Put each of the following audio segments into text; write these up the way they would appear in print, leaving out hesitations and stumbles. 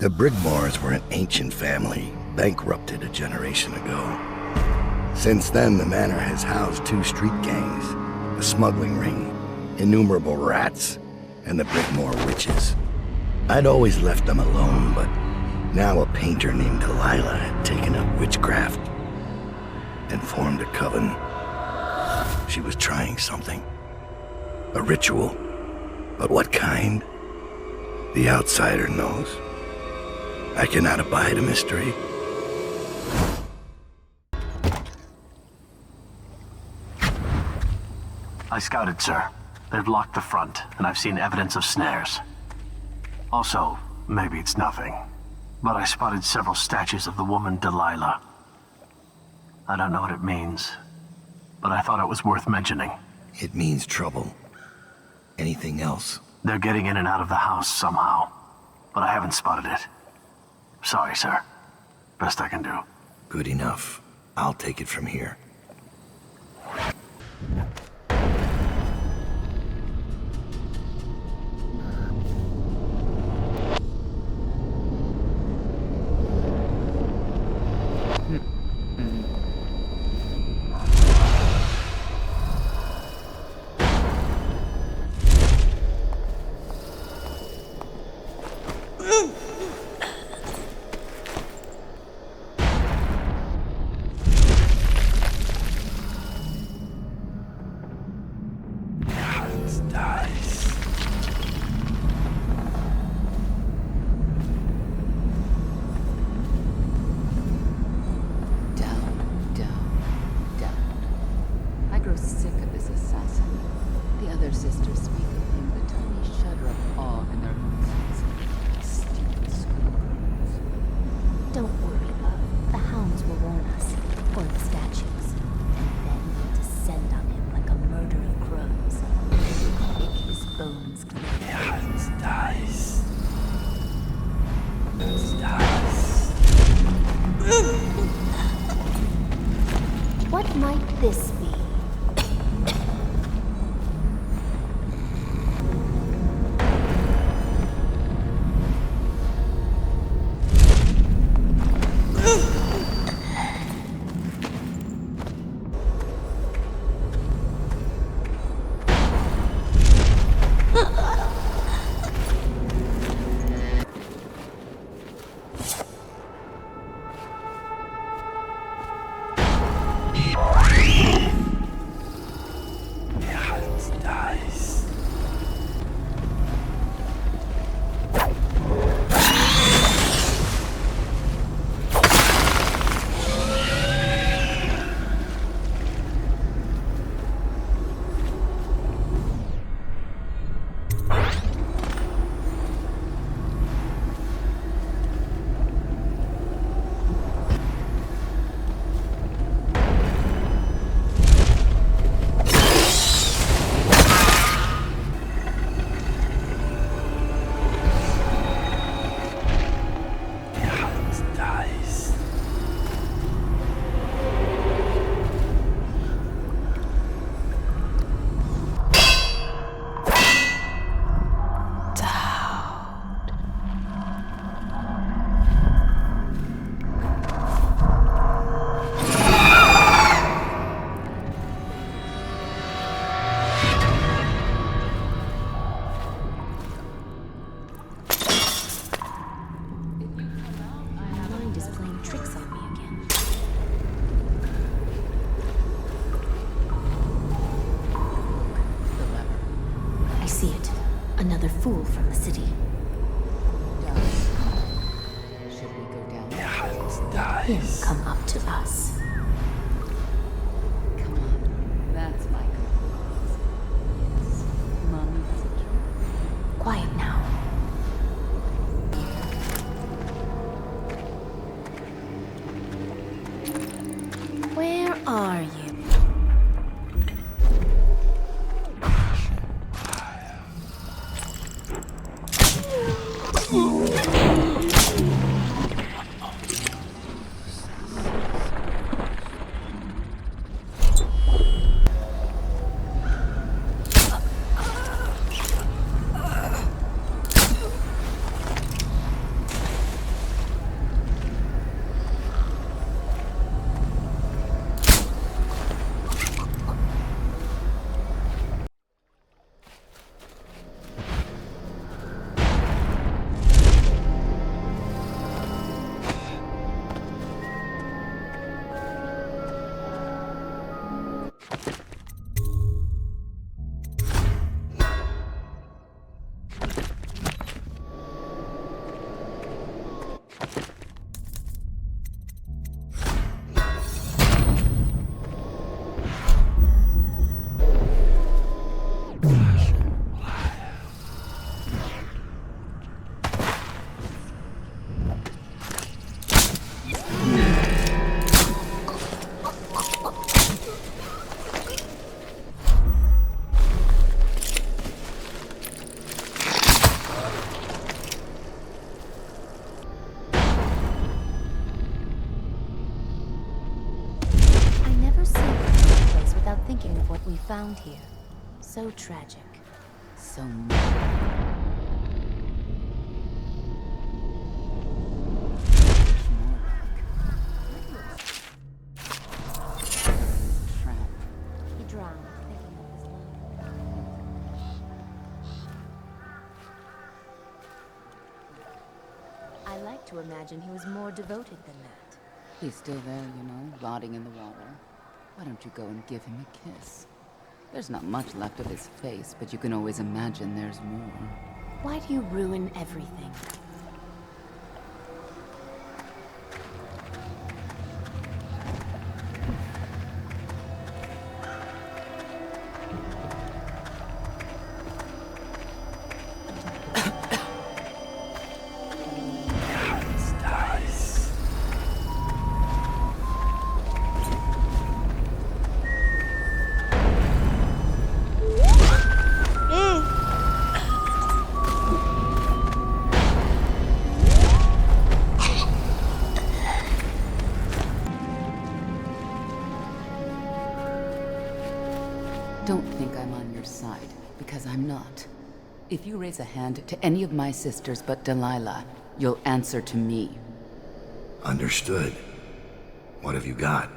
The Brigmores were an ancient family, bankrupted a generation ago. Since then, the manor has housed 2 street gangs, a smuggling ring, innumerable rats, and the Brigmore witches. I'd always left them alone, but now a painter named Delilah had taken up witchcraft and formed a coven. She was trying something. A ritual. But what kind? The outsider knows. I cannot abide a mystery. I scouted, sir. They've locked the front, and I've seen evidence of snares. Also, maybe it's nothing, but I spotted several statues of the woman Delilah. I don't know what it means, but I thought it was worth mentioning. It means trouble. Anything else? They're getting in and out of the house somehow, but I haven't spotted it. Sorry, sir. Best I can do. Good enough. I'll take it from here. What might this be? Another fool from the city. Should we go down? Let him come up to us. Come on, that's my compromise. Yes, Mommy has a dream. Quiet now. Where are you? I never see this place without thinking of what we found here. So tragic. So much. Trap. He drowned, thinking of his love. I like to imagine he was more devoted than that. He's still there, you know, rotting in the water. Why don't you go and give him a kiss? There's not much left of his face, but you can always imagine there's more. Why do you ruin everything? Don't think I'm on your side, because I'm not. If you raise a hand to any of my sisters but Delilah, you'll answer to me. Understood. What have you got?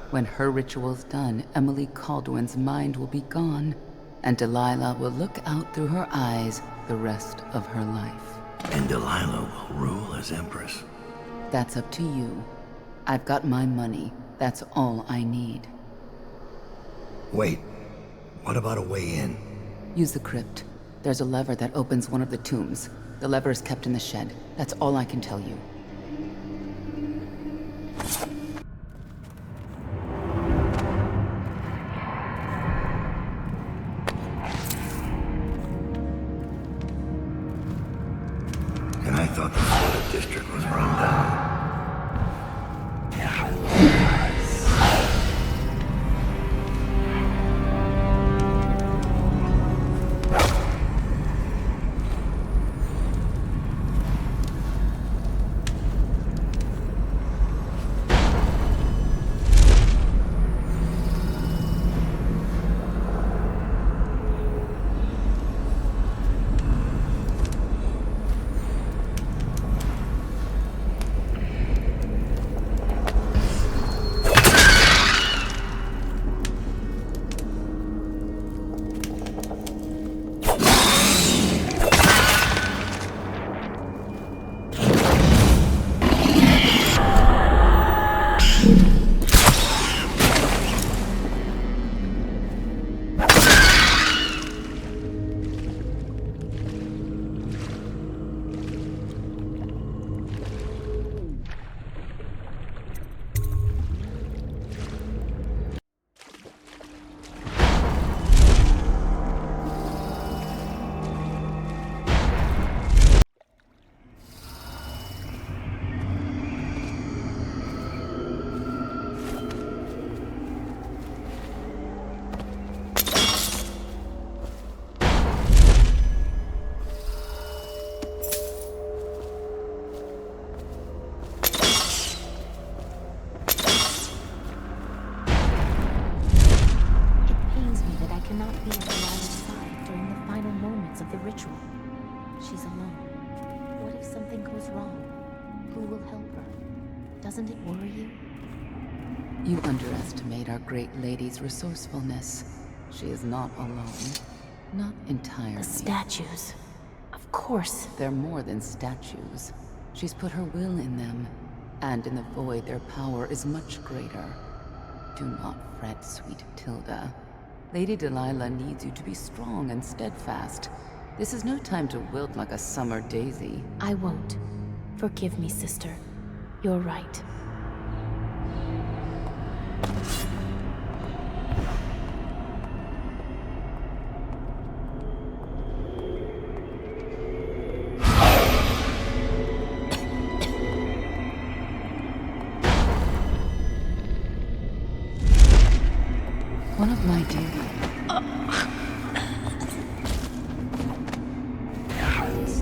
When her ritual's done, Emily Caldwin's mind will be gone, and Delilah will look out through her eyes the rest of her life. And Delilah will rule as Empress. That's up to you. I've got my money. That's all I need. Wait, what about a way in? Use the crypt. There's a lever that opens one of the tombs. The lever is kept in the shed. That's all I can tell you. And I thought the flooded district was run down. Doesn't it worry you? You underestimate our great lady's resourcefulness. She is not alone. Not entirely. The statues. Of course. They're more than statues. She's put her will in them. And in the void, their power is much greater. Do not fret, sweet Tilda. Lady Delilah needs you to be strong and steadfast. This is no time to wilt like a summer daisy. I won't. Forgive me, sister. You're right. My dear.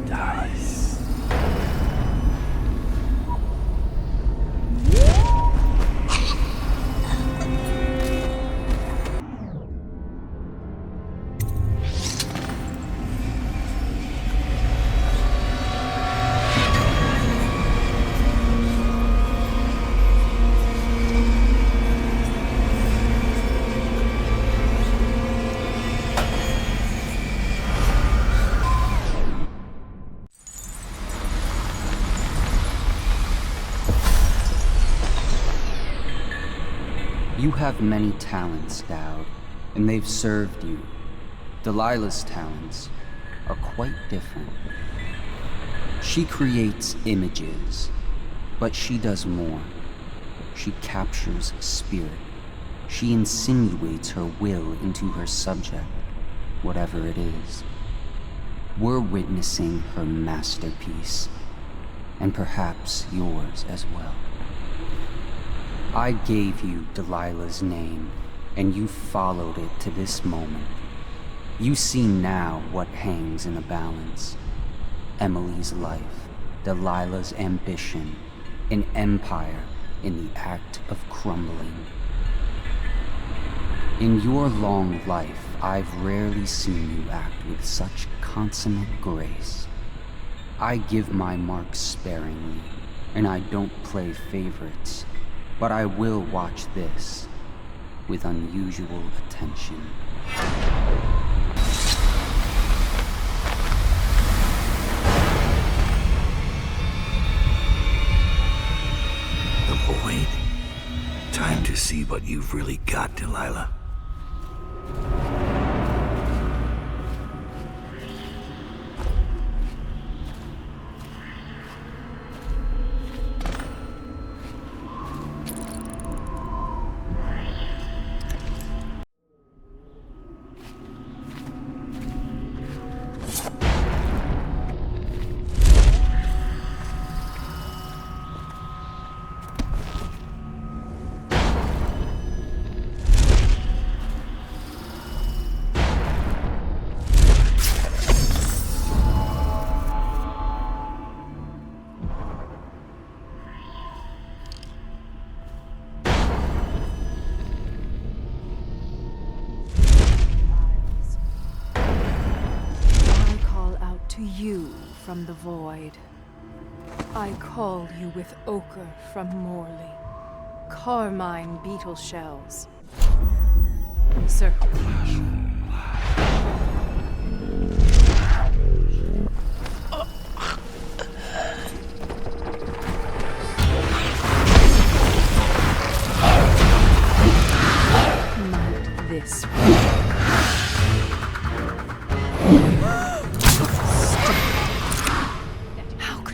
Dies. You have many talents, Daud, and they've served you. Delilah's talents are quite different. She creates images, but she does more. She captures spirit. She insinuates her will into her subject, whatever it is. We're witnessing her masterpiece, and perhaps yours as well. I gave you Delilah's name, and you followed it to this moment. You see now what hangs in the balance. Emily's life, Delilah's ambition, an empire in the act of crumbling. In your long life, I've rarely seen you act with such consummate grace. I give my marks sparingly, and I don't play favorites. But I will watch this with unusual attention. The void. Time to see what you've really got, Delilah. You from the void. I call you with ochre from Morley, carmine beetle shells, circle flash. Might this be?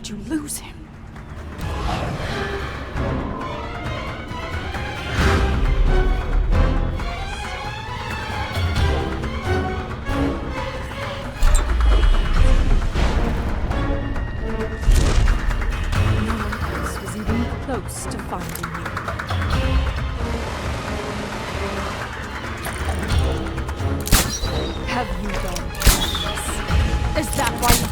You lose him. No one else was even close to finding you. Have you done this? Is that why you...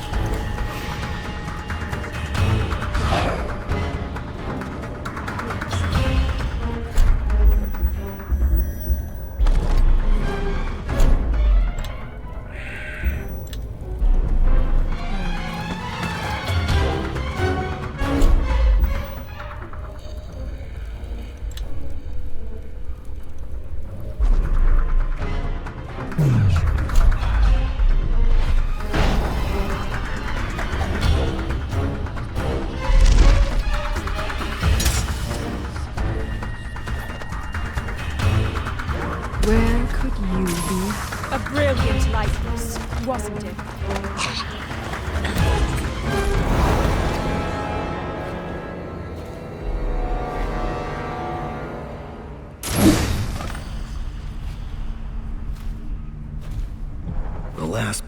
Where could you be? A brilliant likeness, wasn't it? The last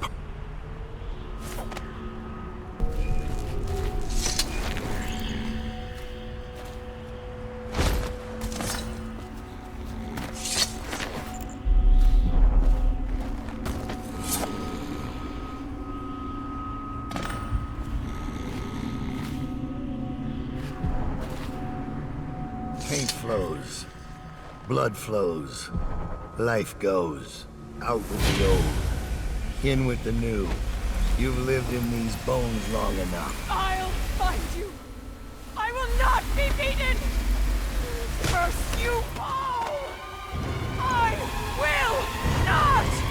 flows. Blood flows. Life goes. Out with the old. In with the new. You've lived in these bones long enough. I'll find you. I will not be beaten. First you fall. I will not.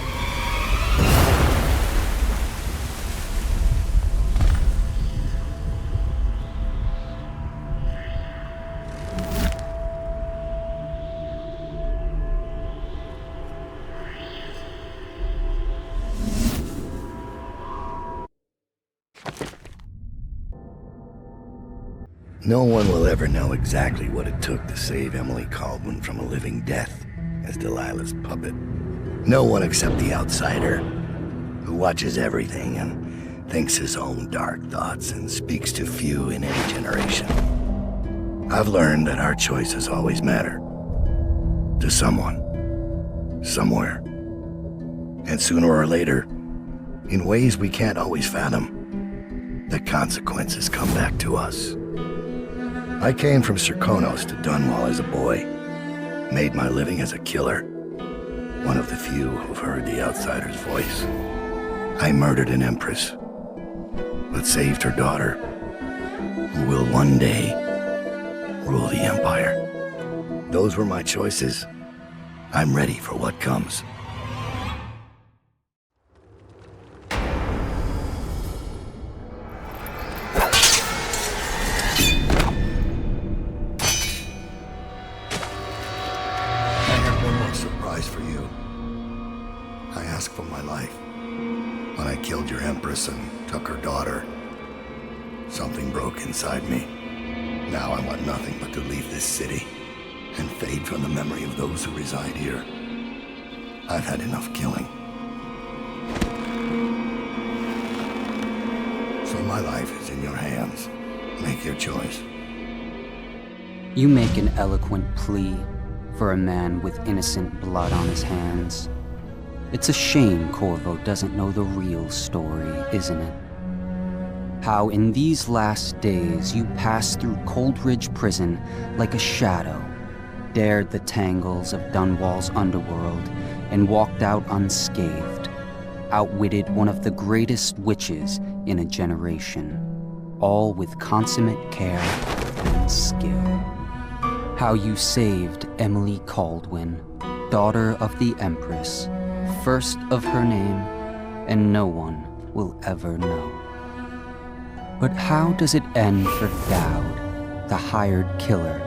No one will ever know exactly what it took to save Emily Caldwin from a living death as Delilah's puppet. No one except the outsider, who watches everything and thinks his own dark thoughts and speaks to few in any generation. I've learned that our choices always matter. To someone. Somewhere. And sooner or later, in ways we can't always fathom, the consequences come back to us. I came from Serkonos to Dunwall as a boy. Made my living as a killer. One of the few who've heard the outsider's voice. I murdered an empress, but saved her daughter, who will one day rule the Empire. Those were my choices. I'm ready for what comes. For you. I asked for my life. When I killed your empress and took her daughter, something broke inside me. Now I want nothing but to leave this city and fade from the memory of those who reside here. I've had enough killing. So my life is in your hands. Make your choice. You make an eloquent plea for a man with innocent blood on his hands. It's a shame Corvo doesn't know the real story, isn't it? How in these last days you passed through Coldridge Prison like a shadow, dared the tangles of Dunwall's underworld, and walked out unscathed, outwitted one of the greatest witches in a generation, all with consummate care and skill. How you saved Emily Caldwin, daughter of the Empress, first of her name, and no one will ever know. But how does it end for Daud, the hired killer,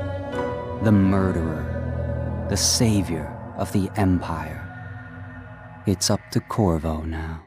the murderer, the savior of the Empire? It's up to Corvo now.